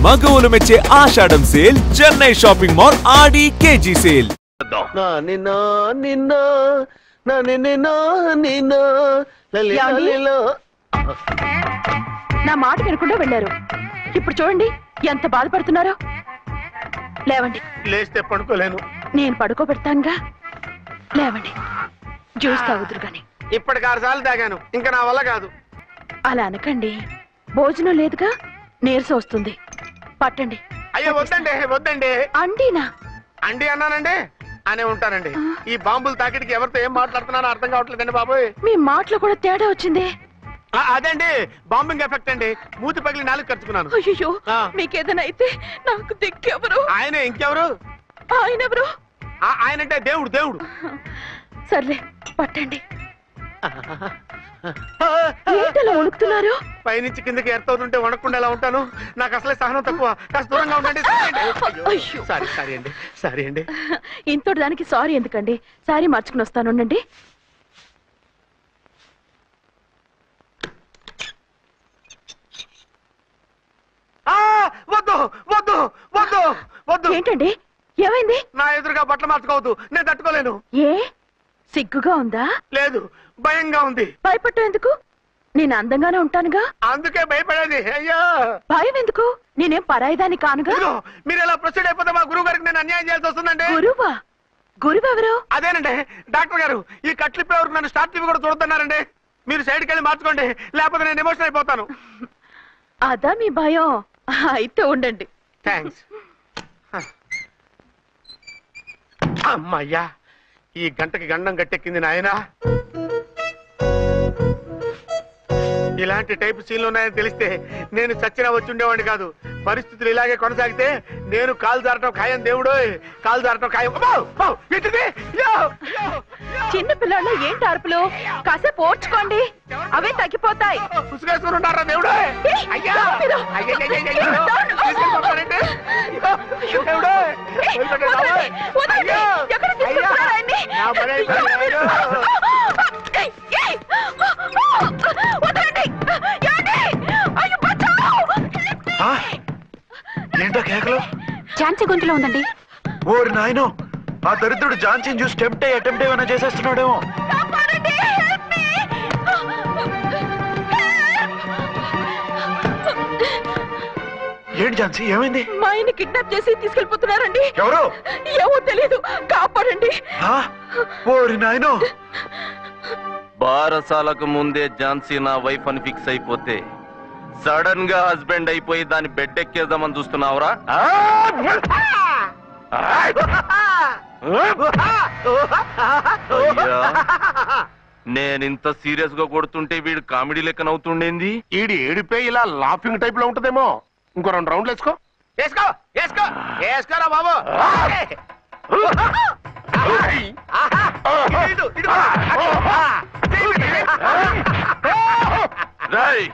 మగవులు మెచ్చే ఆషాఢం sale Chennai shopping mall ఆడి KG sale. నా మాట వినకుండా వెళ్ళారు. ఇప్పుడు చూడండి ఎంత బాధపడుతున్నారో. లేవండి. లేస్తే పడుకోలేను. నేను పడుకోబెడతానుగా. లేవండి, జ్యూస్ తాగుదురు గాని. ఇప్పటికి 6 సార్లు తాగాను, ఇంకా నా వల్ల కాదు. అలా అనకండి, భోజనం లేదుగా, నీరసం వస్తుంది. పట్టండి. అయ్యో వద్దండి, వద్దండి. అండినా? అండి అన్నానండి, అనే ఉంటానండి. ఈ బాంబులు తాకిడికి ఎవరితో ఏం మాట్లాడుతున్నానో అర్థం కావట్లేదండి బాబోయ్. మీ మాటలో కూడా తేడా వచ్చింది. అదండి బాంబింగ్ ఎఫెక్ట్ అండి. మూతి పగిలి 4 ఖర్చుకున్నాను. అయ్యో, మీకేదైనా అయితే నాకు దిక్కెవరు? ఆయన ఇంకెవరు? ఆయన ఎవరు? ఆయనంటే దేవుడు. దేవుడు. సర్లే, పట్టండి. ఏంటలా వణుకుతున్నారు? పైనుంచి కిందకి ఎర్తవుతుంటే వణకుండా ఎలా ఉంటాను? నాకు అసలే సహనం తక్కువ. కాస్త దూరంగా ఉండండి. సారీ అండి. ఇంతటి దానికి సారీ ఎందుకండి? సారీ మార్చుకుని వస్తాను. ఉండండి. వద్దు వద్దు వద్దు వద్దు. ఏంటండి, ఏమైంది? నా ఎదురుగా బట్టలు మార్చుకోవద్దు, నేను తట్టుకోలేను. ఏ, సిగ్గుగా ఉందా? లేదు, భయంగా ఉంది. భయపట్టు ఎందుకు? నేను అందంగానే ఉంటానుగా. అందుకే భయపడేది. అయ్యా, భయం ఎందుకు? నేనేం పరాయిదాన్ని కానుగా. మీరు ఎలా ప్రొసీడ్ అయిపోతే మా గురువు గారికి నేను అన్యాయం చేయాల్సి వస్తుందండి. గురువా? గురువెవరు? అదేనండి డాక్టర్ గారు. ఈ కట్లిప్పే వరకు నన్ను స్టార్ట్ టీవీ కూడా చూడొద్దన్నారండి. మీరు సైడ్కి వెళ్ళి మార్చుకోండి, లేకపోతే నేను ఎమోషన్ అయిపోతాను. అదా మీ భయం? అయితే ఉండండి. థ్యాంక్స్. అమ్మయ్యా, ఈ గంటకి గండం గట్టెక్కింది నాయనా. ఇలాంటి టైప్ సీన్లు ఉన్నాయని తెలిస్తే నేను చచ్చినా వచ్చి ఉండేవాడిని కాదు. పరిస్థితులు ఇలాగే కొనసాగితే నేను కాలు జారటం ఖాయం. దేవుడు, కాలు జారటం ఖాయం. చిన్న పిల్లలు ఏంటి అరుపులు? కాసేపు ఓర్చుకోండి, అవే తగ్గిపోతాయి. పుసుకేసుకుని ఉంటారా దేవుడు? ఏంటో కేకలు? ఝాన్సీ గొంతులో ఉందండి. ఓరి నాయనో, ఆ దరిద్రుడు ఝాన్సీని చూసి అటెంప్ట్ ఏమైనా చేసేస్తున్నాడేమో. ఏంటి ఝాన్సీ, ఏమైంది? మా ఆయన కిడ్నాప్ చేసి తీసుకెళ్లిపోతున్నారండి. ఎవరు? ఏమో తెలియదు, కాపాడండి. ఓరి నాయనో. బారసాలకు ముందే ఝాన్సీ నా వైఫ్ అని ఫిక్స్ అయిపోతే సడన్ గా హస్బెండ్ అయిపోయి దాన్ని బెడ్ ఎక్కేద్దామని చూస్తున్నావురా? నేనింత సీరియస్ గా కొడుతుంటే వీడు కామెడీ లెక్కన అవుతుండేంది. ఈడి ఏడిపే ఇలా లాఫింగ్ టైప్ లో ఉంటదేమో. ఇంకో 2 రౌండ్లు వేసుకో. వేసుకో వేసుకో వేసుకోరా బాబు. రాయ్,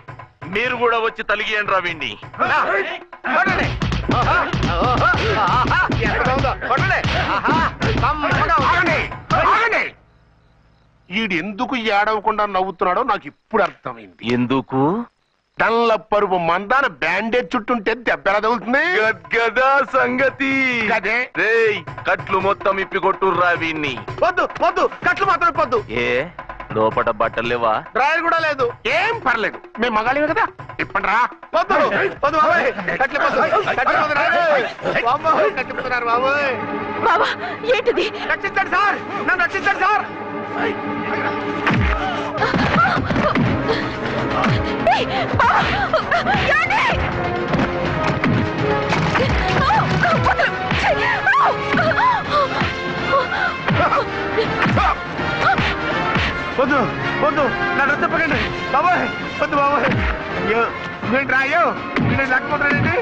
మీరు కూడా వచ్చి తలిగియండి రా వీణ్ణి. ఈడు ఎందుకు ఏడవకుండా నవ్వుతున్నాడో నాకు ఇప్పుడు అర్థమైంది. ఎందుకు? తల్ల పరుపు మందాన బ్యాండేజ్ చుట్టుంటే దెబ్బ ఎలా తగులుతుంది? గదా సంగతి. అదే కట్లు మొత్తం ఇప్పి కొట్టుర్రా వీణ్ణి. వద్దు వద్దు, కట్లు మాత్రం ఇప్పొద్దు. ఏ లోపట బట్టలు లేవా? డ్రాయర్ కూడా లేదు. ఏం పర్లేదు, మేము మగాళివే కదా. ఇప్పండి రా. వద్దు వద్దు బాబాయ్, కట్లిపోతున్నారు బాబాయ్. బాబా, ఏంటిది? రక్షించండి సార్, నన్ను రక్షించండి సార్. వద్దు వద్దు, నన్ను చెప్పకండి బాబాయ్. వద్దు బాబాయ్. అయ్యో ఏంటి రా, అయ్యో నేను లేకపోతున్నానండి.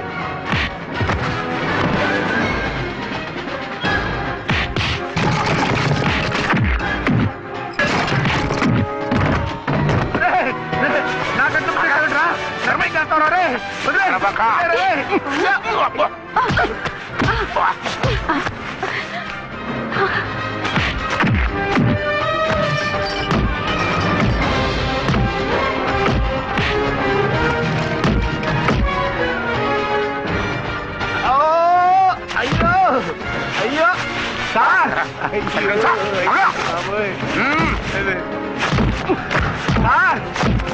నాకంటే రా, ధర్మం చేస్తావు రే. సార్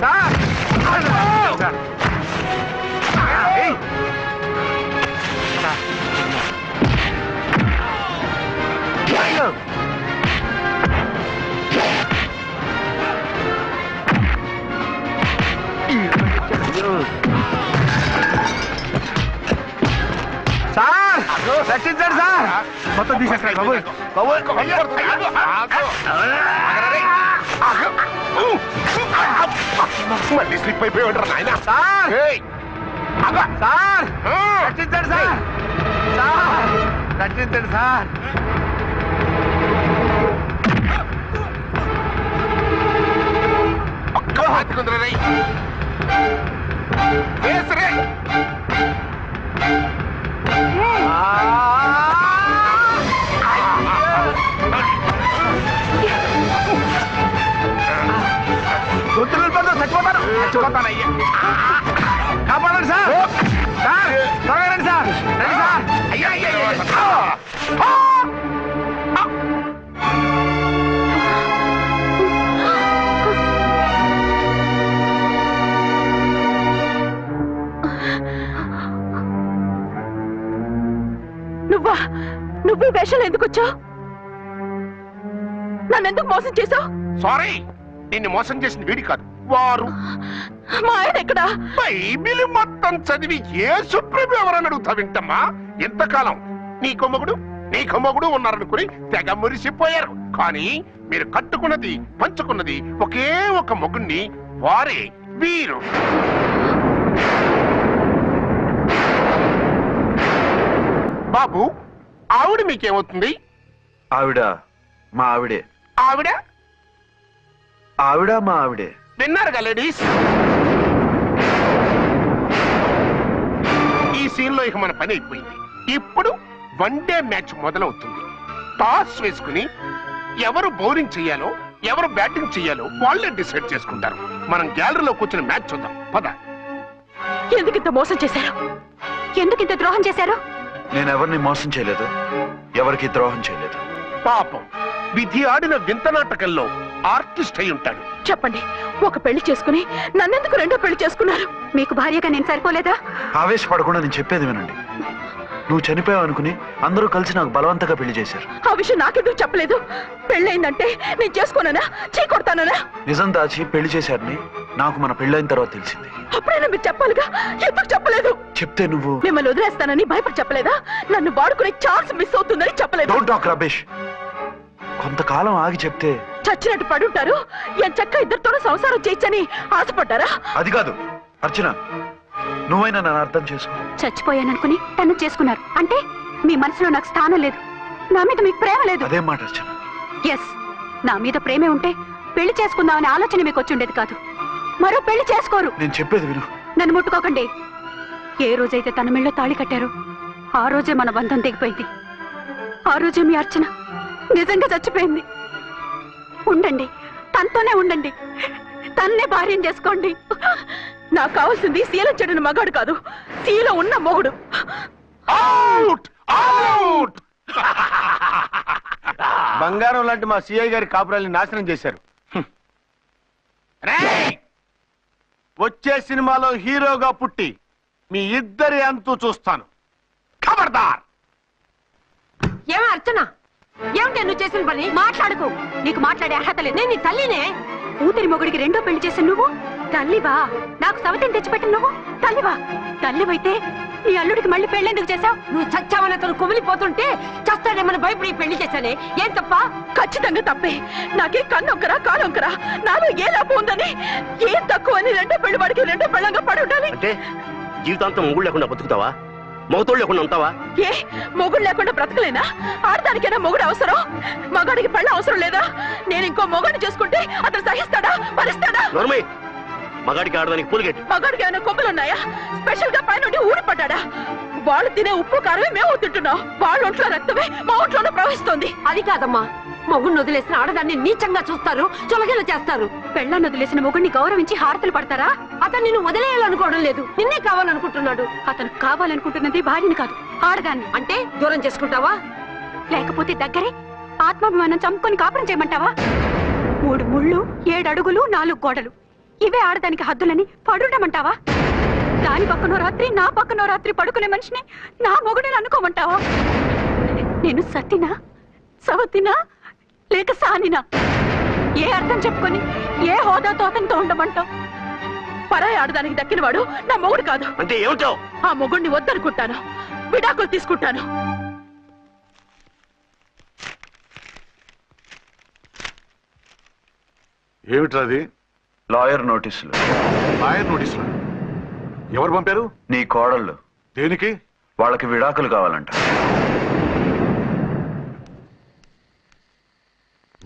సార్ రక్షించండి సార్ మొత్తం తీసేస్తాయి మళ్ళీ స్లిప్ అయిపోయి ఉంటారు నాయన. సార్ సార్ రక్షించండి సార్ సార్ రక్షించండి సార్ ఒక్క హాతికుందరై చచ్చిపోతానయ్యా కాపాడండి సార్ సార్ త్వరగా రండి సార్ రండి సార్ అయ్యా నువ్వు ఈ వేషాలు ఎందుకు వచ్చావు? నన్నెందుకు మోసం చేశావు? సారీ, నిన్ను మోసం చేసిన వీడి కాదు, వారు. మా ఆయన ఎక్కడా? బైబిల్ మొత్తం చదివి యేసు ప్రభు ఎవరని అడుగుతా వింటమ్మా. ఎంతకాలం నీకో మొగుడు ఉన్నారనుకుని తెగ మురిసిపోయారు. కానీ మీరు కట్టుకున్నది పంచుకున్నది ఒకే ఒక మొగుణ్ణి, వారే వీరు. బాబు, ఆవిడ మీకేమవుతుంది? ఆవిడ మా ఆవిడే. ఆవిడ ఆవిడ మా ఆవిడే. విన్నారుగా లేడీస్? ఈ సీన్ లో ఇక మన పని అయిపోయింది. ఇప్పుడు వన్ డే మ్యాచ్ మొదలవుతుంది. టాస్ వేసుకుని ఎవరు బౌలింగ్ చెయ్యాలో ఎవరు బ్యాటింగ్ చెయ్యాలో వాళ్ళే డిసైడ్ చేసుకుంటారు. మనం గ్యాలరీలో కూర్చుని మ్యాచ్ చూద్దాం. పద. ఎందుకింత మోసం చేశారు? ఎందుకింత ద్రోహం చేశారు? నేను ఎవరిని మోసం చేయలేదు, ఎవరికి ద్రోహం చేయలేదు. పాపం, విధి ఆడిన వింత నాటకంలో ఆర్టిస్ట్ అయి ఉంటాడు. చెప్పండి, ఒక పెళ్లి చేసుకుని నన్నెందుకు రెండో పెళ్లి చేసుకున్నారు? మీకు భార్యగా నేను సరిపోలేదా? ఆవేశపడకుండా నేను చెప్పేది వినండి. నువ్వు చనిపోయావు అనుకుని అందరూ కలిసి నాకు బలవంతంగా పెళ్లి చేశారు. ఆ విషయం నాకెందుకు చెప్పలేదు? పెళ్ళయిందంటే నేను చేసుకోనన్నా, చీకొడతానన్నా? నిజం దాచి పెళ్లి చేశారని నాకు మన పెళ్ళైన తర్వాత తెలిసింది. అప్పుడైనా మీరు చెప్పాలిగా, ఎందుకు చెప్పలేదు? చెప్తే నువ్వు మిమ్మల్ని వదిలేస్తానని భయపడి చెప్పలేదా? నన్ను వాడుకునే ఛాన్స్ మిస్ అవుతుందని చెప్పలేదు. Don't talk రబేష్. కొంతకాలం ఆగి చెప్తే చచ్చినట్టు పడుంటారు. ఎంచక్క ఇద్దరితోనూ సంసారం చేయొచ్చని ఆశపడ్డారా? అది కాదు అర్చన, నువ్వైనా నన్ను అర్థం చేసుకో. చచ్చిపోయాననుకుని తను చేసుకున్నారు అంటే మీ మనసులో నాకు స్థానం లేదు, నా మీద మీకు ప్రేమ లేదు. అదేం మాట అర్చన? ఎస్, నా మీద ప్రేమే ఉంటే పెళ్లి చేసుకుందామనే ఆలోచన మీకు వచ్చి ఉండేది కాదు. మరో పెళ్లి చేసుకోరు. నేను చెప్పేది విను. నన్ను ముట్టుకోకండి. ఏ రోజైతే తన మెళ్ళో తాళి కట్టారో ఆ రోజే మన బంధం తెగిపోయింది. ఆ రోజే మీ అర్చన నిజంగా చచ్చిపోయింది. ఉండండి, తనతోనే ఉండండి, తన్నే భార్యం చేసుకోండి. నాకు కావాల్సింది శీల చెడిన మగాడు కాదు, శీల ఉన్న మొగుడు. బంగారం లాంటి మా సిఐ గారి కాపురాల్ని నాశనం చేశారు. వచ్చే సినిమాలో హీరోగా పుట్టి మీ ఇద్దరి అంతు చూస్తాను. ఖబర్దార్. ఏమో అర్చన, ఏమిటి నువ్వు చేసిన పని? మాట్లాడుకో, నీకు మాట్లాడే అర్హత లేదు. నేను నీ తల్లినే. కూతురి మొగుడికి రెండో పెళ్లి చేసిన నువ్వు తల్లివా? నాకు సవతిని తెచ్చిపెట్టిన నువ్వు తల్లివా? తల్లివైతే నీ అల్లుడికి మళ్ళీ పెళ్ళెందుకు చేశావు? నువ్వు చచ్చావని అతను కుమిలిపోతుంటే చస్తాడేమని భయపడి పెళ్లి చేశానే. ఏం తప్ప? ఖచ్చితంగా తప్పే. నాకే కన్నొక్కరా కానొక్కరా, నాలో ఏ లాభం ఉందని, ఏం తక్కువ అని రెండో పెళ్లి వాడికి రెండో పెళ్ళంగా పడి ఉండాలి. అంటే జీవితాంతం మొగుడు లేకుండా బతుకుతావా? మొగతోడు లేకుండా ఉంటావా? ఏ మొగుడు లేకుండా బ్రతకలేనా? ఆడదానికైనా మొగుడు అవసరం, మగాడికి పెళ్ళ అవసరం లేదా? నేను ఇంకో మొగాడిని చేసుకుంటే అతను సహిస్తాడా, భరిస్తాడా? మగాడికి ఆడదానికి పూలిగెట్టి. మగాడికి ఏమైనా కొమ్ములున్నాయా? స్పెషల్ గా పైనుండి ఊరి పడ్డాడా? వాళ్ళు తినే ఉప్పు కారమే మేము తింటున్నాం. వాళ్ళ ఒంట్లో రక్తమే మా ఒంట్లోనే ప్రవహిస్తోంది. అది కాదమ్మా, మొగుడిని వదిలేసిన ఆడదాన్ని నీచంగా చూస్తారు, చులకన చేస్తారు. పెళ్ళాన్ని వదిలేసిన మొగుడిని గౌరవించి హారతలు పడతారా? అతను నిన్ను వదిలేయాలనుకోవడం లేదు, నిన్నే కావాలనుకుంటున్నాడు. అతను కావాలనుకుంటున్నది భార్యని కాదు, ఆడదాన్ని. అంటే దూరం చేసుకుంటావా? లేకపోతే దగ్గరే ఆత్మాభిమానం చంపుకొని కాపురం చేయమంటావా? 3 ముళ్ళు 7 అడుగులు 4 గోడలు ఇవే ఆడదానికి హద్దులని పడుండమంటావా? దాని పక్కనో రాత్రి నా పక్కనో రాత్రి పడుకునే మనిషిని నా మొగుడని అనుకోమంటావా? నేను సతినా సవతినా లేక సానినా? ఏ అర్థం చెప్పుకొని ఏ హోదాతో అతనితో ఉండమంటావు? పరాయి ఆడదానికి దక్కినవాడు నా మొగుడు కాదు. అంటే ఏమిటావు? ఆ మొగుడిని వద్దనుకుంటాను, విడాకులు తీసుకుంటాను. ఏమిట్రాది? లాయర్ నోటీసులు. లాయర్ నోటీసులు ఎవరు పంపారు? నీ కోడళ్ళు. దేనికి? వాళ్ళకి విడాకులు కావాలంట.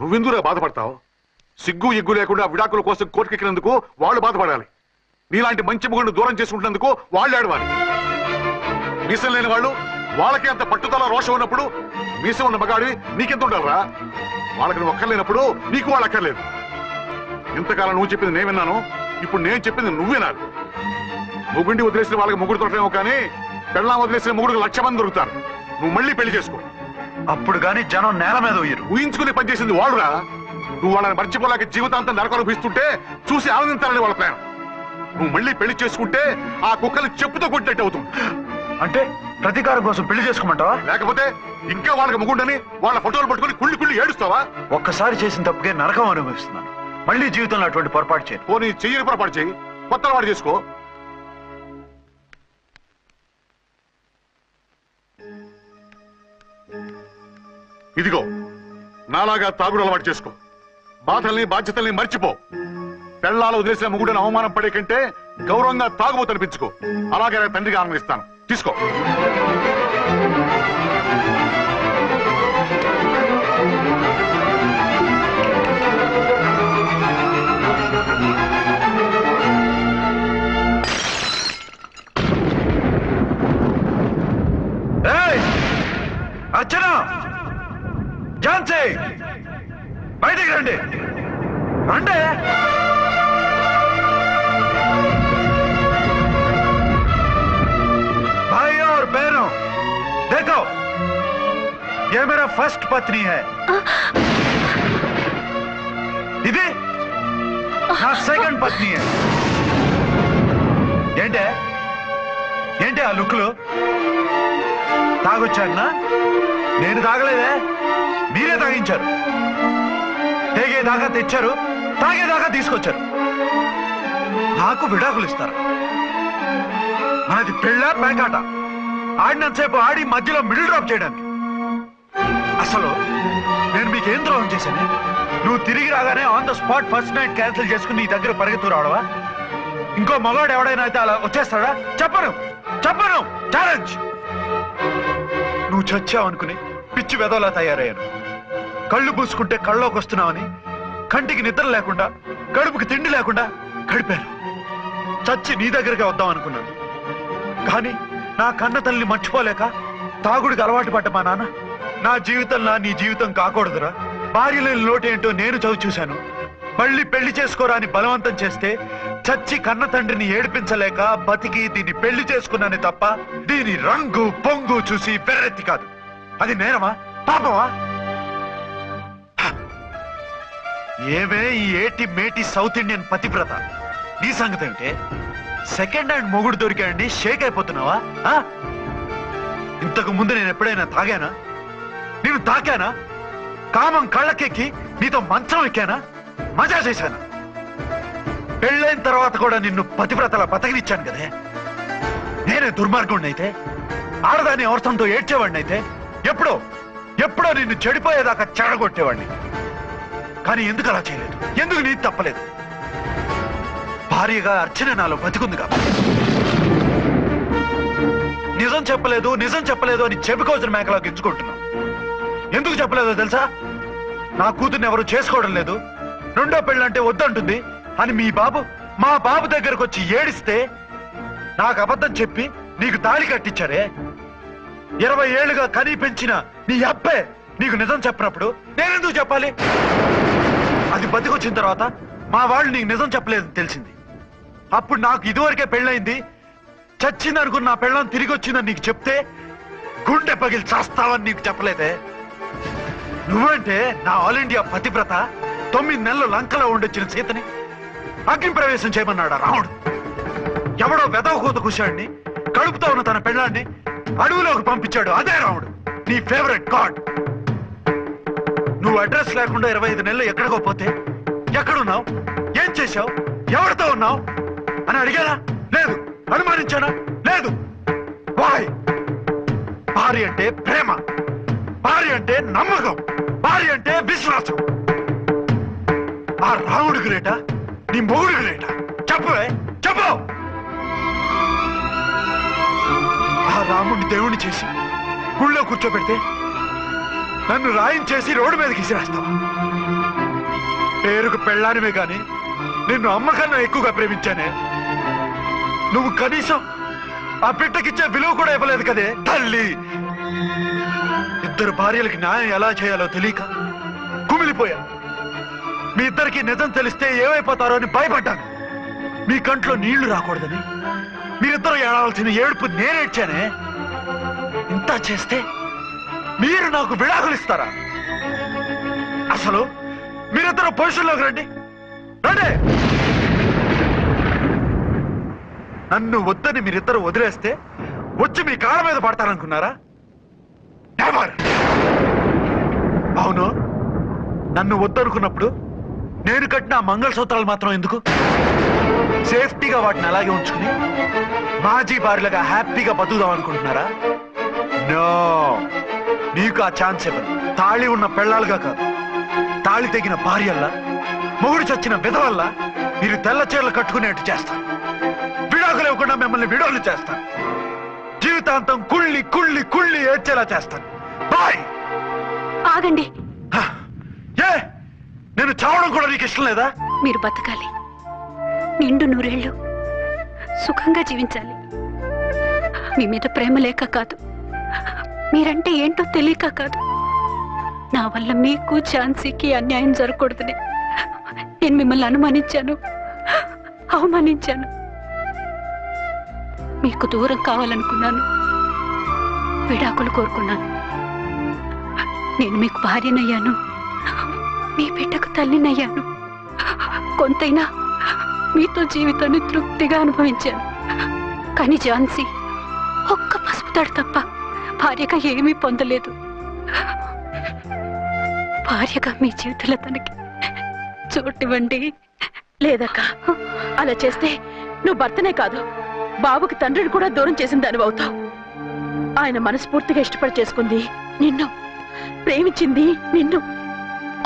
నువ్వెందుకురా బాధపడతావు? సిగ్గు ఎగ్గు లేకుండా విడాకుల కోసం కోర్టుకెక్కినందుకు వాళ్ళు బాధపడాలి. నీలాంటి మంచి మొగుడిని దూరం చేసుకుంటున్నందుకు వాళ్ళు ఏడవాలి. మీసం లేని వాళ్ళు వాళ్ళకి అంత పట్టుదల రోషం ఉన్నప్పుడు మీసం ఉన్న మగాడివి నీకెంత ఉండాలరా? వాళ్ళకి నువ్వు అక్కర్లేనప్పుడు నీకు వాళ్ళు అక్కర్లేదు. ఇంతకాలం నువ్వు చెప్పింది నేను విన్నాను, ఇప్పుడు నేను చెప్పింది నువ్వు వినాలి. మొగుండి వదిలేసిన వాళ్ళకి మొగుడు దొరకలేమో కానీ పెళ్ళాం వదిలేసిన మొగుడికి 1,00,000 మంది దొరుకుతారు. నువ్వు మళ్ళీ పెళ్లి చేసుకో. అప్పుడు గాని జనం నేల మీద ఉయ్యరు. ఊహించుకుని పనిచేసింది వాళ్ళురా. నువ్వు వాళ్ళని మర్చిపోలేక జీవితాంతం నరకనుభవిస్తుంటే చూసి ఆనందించాలని వాళ్ళ ప్లాన్. నువ్వు మళ్ళీ పెళ్లి చేసుకుంటే ఆ కుక్కలు చెప్పుతో కొట్టినట్టు అవుతుంది. అంటే ప్రతీకారం కోసం పెళ్లి చేసుకోమంటావా? లేకపోతే ఇంకా వాళ్ళకి మొగుండని వాళ్ళ ఫోటోలు పట్టుకుని కుళ్ళి ఏడుస్తావా? ఒక్కసారి చేసిన తప్పుకే నరకం అనుభవిస్తున్నాను. మళ్ళీ జీవితంలో అటువంటి పొరపాటు చేయను. పోనీ చెయ్యని పొరపాటు చేయి, కొత్త వాడు చేసుకో. ఇదిగో నాలాగా తాగుడు అలవాటు చేసుకో. బాధల్ని బాధ్యతల్ని మర్చిపో. పెళ్ళాలు వదిలేసిన మొగుడని అవమానం పడే కంటే గౌరవంగా తాగుబోతు అనిపించుకో. అలాగే తండ్రిగా ఆనందిస్తాను. తీసుకో. అర్చన, ఝాన్సీ, బయటికి రండి. అంటే भाई और बहनों, देखो ये मेरा फर्स्ट पत्नी है. ఇది నా సెకండ్ పత్ని. ఏంటి ఆ లుక్లు? తాగొచ్చానా? నేను తాగలేదే, మీరే తాగించారు. తేగేదాకా తెచ్చారు, తాగేదాకా తీసుకొచ్చారు. నాకు విడాకులు ఇస్తారు. మనది పెళ్ళ పేకాట. ఆడినంతసేపు ఆడి మధ్యలో మిడిల్ డ్రాప్ చేయడానికి. అసలు నేను మీకేం ద్రోహం చేశాను? నువ్వు తిరిగి రాగానే on the spot first night cancel చేసుకుని నీ దగ్గర పరిగెత్తు రావడవా? ఇంకో మగాడు ఎవడైనా అయితే అలా వచ్చేస్తాడా? చెప్పను ఛాలెంజ్. నువ్వు చచ్చావు అనుకుని పిచ్చి వెదవలా తయారయ్యాను. కళ్ళు పూసుకుంటే కళ్ళలోకి వస్తున్నావని కంటికి నిద్ర లేకుండా కడుపుకి తిండి లేకుండా గడిపాను. చచ్చి నీ దగ్గరికి వద్దాం అనుకున్నాను. కానీ నా కన్న తల్లిని మర్చిపోలేక తాగుడికి అలవాటు పడ్డ మా నాన్న నా జీవితంలో నీ జీవితం కాకూడదురా, భార్య లేని లోటేంటో నేను చవి చూశాను. మళ్ళీ పెళ్లి చేసుకోరా అని బలవంతం చేస్తే చచ్చి కన్న తండ్రిని ఏడిపించలేక బతికి దీన్ని పెళ్లి చేసుకున్నానే తప్ప దీని రంగు పొంగు చూసి బెర్రెత్తి కాదు. అది నేరమా, పాపమా? ఏమే ఈ ఏటి మేటి సౌత్ ఇండియన్ పతివ్రత, నీ సంగతి ఏమిటే? సెకండ్ హ్యాండ్ మొగుడు దొరికాయండి షేక్ అయిపోతున్నావా? ఇంతకు ముందు నేను ఎప్పుడైనా తాగానా? నేను తాకానా? కామం కళ్ళకెక్కి నీతో మంచం ఎక్కానా? మజా చేశానా? పెళ్ళైన తర్వాత కూడా నిన్ను పతివ్రతలా బతకనిచ్చాను కదే. నేనే దుర్మార్గుడిని అయితే, ఆడదాన్ని అవసరంతో ఏడ్చేవాడిని అయితే, ఎప్పుడో నిన్ను చెడిపోయేదాకా చెడగొట్టేవాడిని. కానీ ఎందుకు అలా చేయలేదు? ఎందుకు నీది తప్పలేదు? భార్యగా అర్చన నాలో బతికుంది కాబట్టి. నిజం చెప్పలేదు అని చెప్పుకోవచ్చిన మేకలా గిచ్చుకుంటున్నావు. ఎందుకు చెప్పలేదో తెలుసా? నా కూతుర్ని ఎవరు చేసుకోవడం లేదు, రెండో పెళ్ళంటే వద్దంటుంది అని మా బాబు దగ్గరకు వచ్చి ఏడిస్తే నాకు అబద్ధం చెప్పి నీకు తాళి కట్టించారే. 20 ఏళ్లుగా కనీ పెంచిన నీ అబ్బే నీకు నిజం చెప్పినప్పుడు నేనెందుకు చెప్పాలి? అది బతికొచ్చిన తర్వాత మా వాళ్ళు నీకు నిజం చెప్పలేదని తెలిసింది. అప్పుడు నాకు ఇదివరకే పెళ్ళయింది, చచ్చిందనుకున్న నా పెళ్ళం తిరిగి వచ్చిందని నీకు చెప్తే గుండె పగిలి చేస్తావని నీకు చెప్పలేదే. నువ్వంటే నా ఆల్ ఇండియా పతివ్రత 9 నెలలు లంకలో ఉండొచ్చిన సీతని అగ్ని ప్రవేశం చేయమన్నాడా రాముడు? ఎవడో వెదవకూత కుశాడిని కడుపుతో ఉన్న తన పెళ్ళాన్ని అడవిలోకి పంపించాడు. అదే రాముడు, నీ ఫేవరెట్ గాడ్. నువ్వు అడ్రస్ లేకుండా 25 నెలలు ఎక్కడికో పోతే ఎక్కడున్నావు, ఏం చేశావు, ఎవరితో ఉన్నావు అని అడిగానా? లేదు. అనుమానించానా? లేదు. వాయ్? భార్య అంటే ప్రేమ, భార్య అంటే నమ్మకం, భార్య అంటే విశ్వాసం. ఆ రాముడు గ్రేటా, నీ మొగుడు గ్రేటా? చెప్పవే, చెప్పు. ఆ రాముడిని దేవుణ్ణి చేసి గుళ్ళో కూర్చోబెడితే నన్ను రాయించేసి రోడ్డు మీదకి విసిరేస్తావా? పేరుకు పెళ్ళానివే గాని నిన్ను అమ్మకన్నా ఎక్కువగా ప్రేమించానే. నువ్వు కనీసం ఆ బిడ్డకిచ్చే విలువ కూడా ఇవ్వలేదు కదే తల్లి. 2 భార్యలకి న్యాయం ఎలా చేయాలో తెలియక కుమిలిపోయా. మీ ఇద్దరికి నిజం తెలిస్తే ఏమైపోతారో అని భయపడ్డాను. మీ కంట్లో నీళ్లు రాకూడదని మీరిద్దరూ ఏడవలసిన ఏడుపు నేనేడ్చానే. ఇంత చేస్తే మీరు నాకు విడాకులు ఇస్తారా? అసలు మీరిద్దరు పొజిషన్లోకి రండి, రండి. నన్ను వద్దని మీరిద్దరు వదిలేస్తే వచ్చి మీ కాళ్ళ మీద పడతారనుకున్నారా? నెవర్. అవును, నన్ను వద్దనుకున్నప్పుడు నేను కట్టిన మంగళసూత్రాలు మాత్రం ఎందుకు? సేఫ్టీగా వాటిని అలాగే ఉంచుకుని మాజీ భార్యలుగా హ్యాపీగా బతుకుదాం అనుకుంటున్నారా? నో, మీకు ఆ ఛాన్స్ ఇవ్వను. తాళి ఉన్న పెళ్ళాలుగా కాదు, తాళి తెగిన భార్యల్లా, మొగుడు చచ్చిన విధవల్లా మీరు తెల్ల చీరలు కట్టుకునేట్టు చేస్తాను. విడాకులు ఇవ్వకుండా మిమ్మల్ని విడోలు చేస్తాను. జీవితాంతం కుళ్ళి కుళ్ళి కుళ్ళి ఏడ్చేలా చేస్తాను. బాయ్. ఆగండి. ఏ, నేను చావడం కూడా నీకు ఇష్టం లేదా? మీరు బతకాలి, నిండు 100 ఏళ్ళు సుఖంగా జీవించాలి. మీ మీద ప్రేమ లేక కాదు, మీరంటే ఏంటో తెలియక కాదు. నా వల్ల మీకు ఝాన్సీకి అన్యాయం జరగకూడదని నేను మిమ్మల్ని అనుమానించాను, అవమానించాను. మీకు దూరం కావాలనుకున్నాను, విడాకులు కోరుకున్నాను. నేను మీకు భార్యనయ్యాను, మీ బిడ్డకు తల్లినయ్యాను. కొంతైనా మీతో జీవితాన్ని తృప్తిగా అనుభవించాను. కానీ ఝాన్సీ ఒక్క పసుపుతాడు తప్ప భార్యగా ఏమీ పొందలేదు. భార్యగా మీ జీవితంలో తనకి చోటివ్వండి. లేదక్క, అలా చేస్తే నువ్వు భర్తనే కాదు, బాబుకి తండ్రిని కూడా దూరం చేసిన దానివి అవుతావు. ఆయన మనస్ఫూర్తిగా ఇష్టపడి చేసుకుంది నిన్ను, ప్రేమించింది నిన్ను.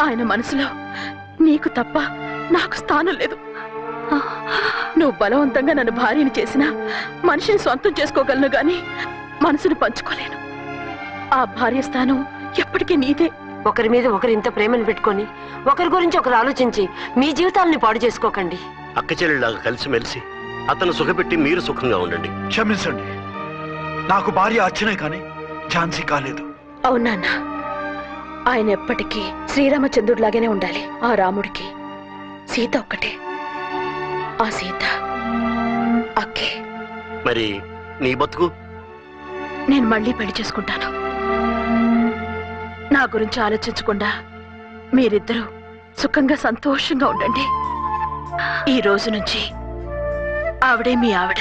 ఆయన మనసులో నీకు తప్ప నాకు స్థానం లేదు. నువ్వు బలవంతంగా నన్ను భార్యని చేసినా మనిషిని సొంతం చేసుకోగలను గాని మనసును పంచుకోలేను. ఆ భార్య స్థానం ఎప్పటికీ నీదే. ఒకరి మీద ఒకరు ఇంత ప్రేమను పెట్టుకొని ఒకరి గురించి ఒకరు ఆలోచించి మీ జీవితాలని పాడు చేసుకోకండి. అక్క చెల్లెళ్ళలాగా కలిసిమెలిసి అతను సుఖపెట్టి మీరు సుఖంగా ఉండండి. క్షమించండి, నాకు భార్య అర్చనే కానీ ఝాన్సీ కాలేదు. అవునా? ఆయన ఎప్పటికీ శ్రీరామచంద్రుడిలాగానే ఉండాలి. ఆ రాముడికి సీత ఒక్కటే, ఆ సీత అక్కే. మరి నీ బతుకు? నేను మళ్ళీ పెళ్లి చేసుకుంటాను. నా గురించి ఆలోచించకుండా మీరిద్దరూ సుఖంగా సంతోషంగా ఉండండి. ఈ రోజు నుంచి ఆవిడే మీ ఆవిడ.